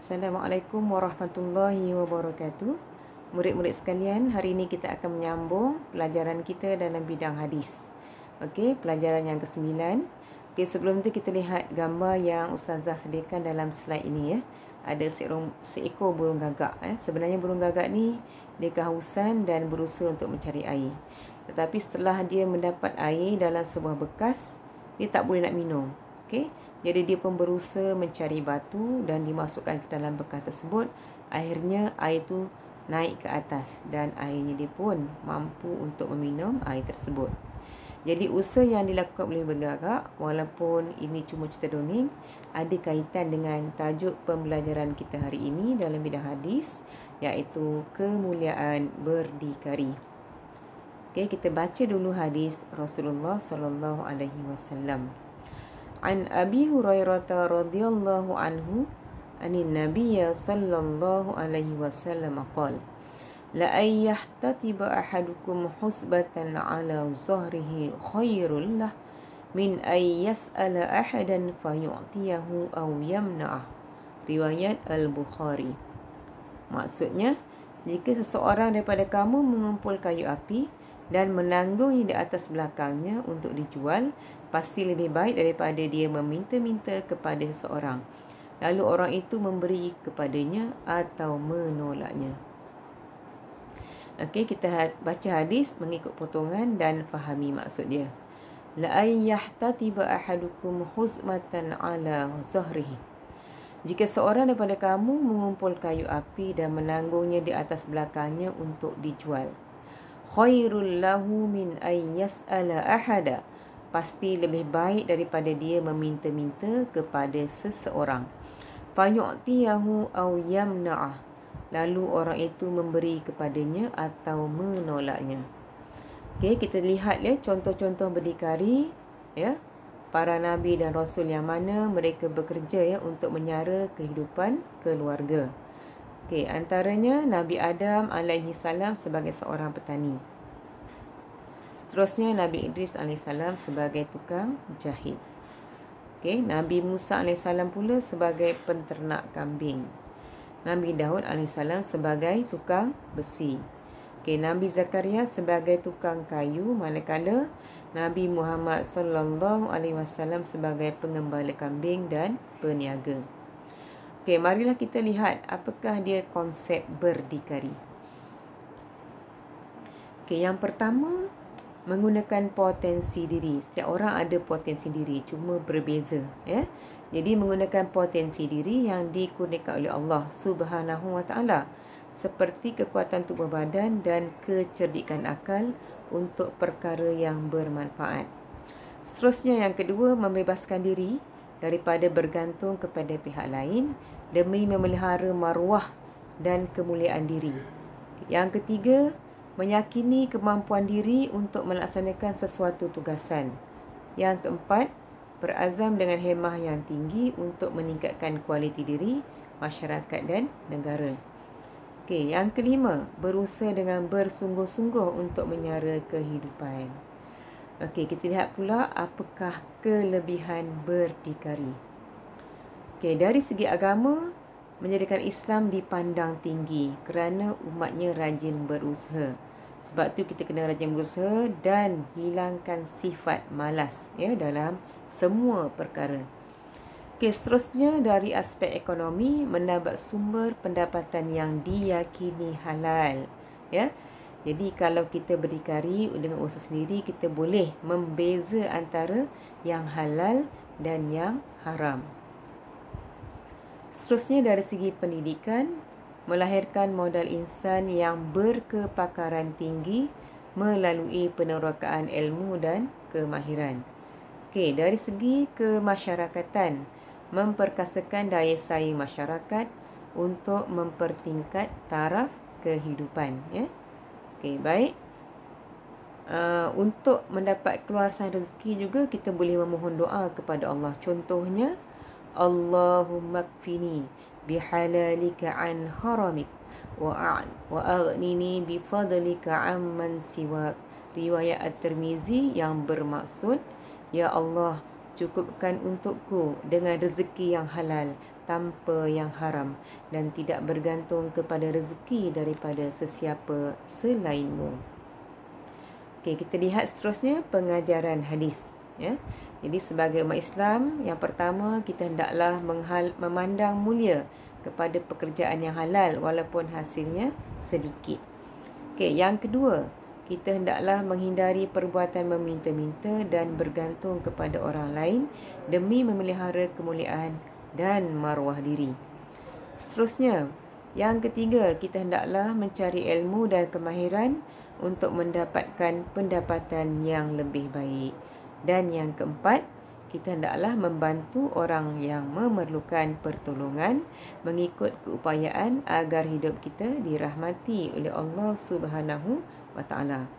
Assalamualaikum warahmatullahi wabarakatuh. Murid-murid sekalian, hari ini kita akan menyambung pelajaran kita dalam bidang hadis. Okey, pelajaran yang ke-9. Okey, sebelum tu kita lihat gambar yang Ustazah sediakan dalam slide ini ya. Ada seekor burung gagak. Sebenarnya burung gagak ni dia kehausan dan berusaha untuk mencari air. Tetapi setelah dia mendapat air dalam sebuah bekas, dia tak boleh nak minum. Okey. Jadi dia pun berusaha mencari batu dan dimasukkan ke dalam bekas tersebut. Akhirnya air itu naik ke atas dan akhirnya dia pun mampu untuk meminum air tersebut. Jadi usaha yang dilakukan oleh burung gagak, walaupun ini cuma cerita dongeng, ada kaitan dengan tajuk pembelajaran kita hari ini dalam bidang hadis, iaitu kemuliaan berdikari. Okey, kita baca dulu hadis Rasulullah sallallahu alaihi wasallam. An Abi Hurairah radhiyallahu anhu anin Nabiy sallallahu alaihi wasallam qala la ay yahtatiba ahadukum husbatan ala zahrihi khairul lah min ay yas'ala ahadan fayu'tiyahu aw yamna'ah. Riwayat Al-Bukhari. Maksudnya, jika seseorang daripada kamu mengumpul kayu api dan menanggungnya di atas belakangnya untuk dijual, pasti lebih baik daripada dia meminta-minta kepada seseorang, lalu orang itu memberi kepadanya atau menolaknya. Okey, kita baca hadis mengikut potongan dan fahami maksud dia. La ayyahtatiba ahadukum huzmatan ala zahrihi. Jika seorang daripada kamu mengumpul kayu api dan menanggungnya di atas belakangnya untuk dijual, khairul lahu min ay yas'ala ahada. Pasti lebih baik daripada dia meminta-minta kepada seseorang. Fayu'tiyahu aw yamna'ah. Lalu orang itu memberi kepadanya atau menolaknya. Okey, kita lihat ya contoh-contoh berdikari ya para nabi dan rasul yang mana mereka bekerja ya untuk menyara kehidupan keluarga. Okey, antaranya Nabi Adam alaihi salam sebagai seorang petani. Seterusnya Nabi Idris alaihissalam sebagai tukang jahit. Okey, Nabi Musa alaihissalam pula sebagai penternak kambing. Nabi Daud alaihissalam sebagai tukang besi. Okey, Nabi Zakaria sebagai tukang kayu, manakala Nabi Muhammad sallallahu alaihi wasallam sebagai pengembala kambing dan peniaga. Okey, marilah kita lihat apakah dia konsep berdikari. Okey, yang pertama, menggunakan potensi diri. Setiap orang ada potensi diri, cuma berbeza ya. Jadi menggunakan potensi diri yang dikurniakan oleh Allah Subhanahu wa taala, seperti kekuatan tubuh badan dan kecerdikan akal untuk perkara yang bermanfaat. Seterusnya yang kedua, membebaskan diri daripada bergantung kepada pihak lain demi memelihara maruah dan kemuliaan diri. Yang ketiga, meyakini kemampuan diri untuk melaksanakan sesuatu tugasan. Yang keempat, berazam dengan hemah yang tinggi untuk meningkatkan kualiti diri, masyarakat dan negara. Okey, yang kelima, berusaha dengan bersungguh-sungguh untuk menyara kehidupan. Okey, kita lihat pula apakah kelebihan berdikari. Okey, dari segi agama, menjadikan Islam dipandang tinggi kerana umatnya rajin berusaha. Sebab tu kita kena rajin berusaha dan hilangkan sifat malas ya dalam semua perkara. Okey, seterusnya dari aspek ekonomi, mendapat sumber pendapatan yang diyakini halal ya. Jadi kalau kita berdikari dengan usaha sendiri, kita boleh membeza antara yang halal dan yang haram. Seterusnya dari segi pendidikan, melahirkan modal insan yang berkepakaran tinggi melalui penerokaan ilmu dan kemahiran. Okey, dari segi kemasyarakatan, memperkasakan daya saing masyarakat untuk mempertingkat taraf kehidupan ya. Okey, baik. Untuk mendapat keluasan rezeki juga kita boleh memohon doa kepada Allah. Contohnya, Allahumma kfini bihalalika an haramik wa aghnini bifadlika amman siwak. Riwayat At-Tirmizi yang bermaksud, ya Allah, cukupkan untukku dengan rezeki yang halal tanpa yang haram dan tidak bergantung kepada rezeki daripada sesiapa selainmu. Okey, kita lihat seterusnya pengajaran hadis. Ya. Jadi sebagai umat Islam, yang pertama kita hendaklah memandang mulia kepada pekerjaan yang halal walaupun hasilnya sedikit. Okey, yang kedua, kita hendaklah menghindari perbuatan meminta-minta dan bergantung kepada orang lain demi memelihara kemuliaan dan maruah diri. Seterusnya, yang ketiga, kita hendaklah mencari ilmu dan kemahiran untuk mendapatkan pendapatan yang lebih baik. Dan yang keempat, kita hendaklah membantu orang yang memerlukan pertolongan mengikut keupayaan agar hidup kita dirahmati oleh Allah Subhanahu wa Ta'ala.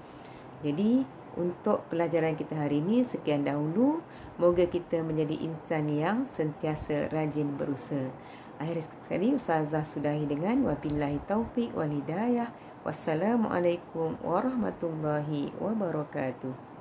Jadi, untuk pelajaran kita hari ini sekian dahulu. Moga kita menjadi insan yang sentiasa rajin berusaha. Akhir sekali, Ustazah sudahi dengan wabillahi taufiq wal hidayah. Wassalamualaikum warahmatullahi wabarakatuh.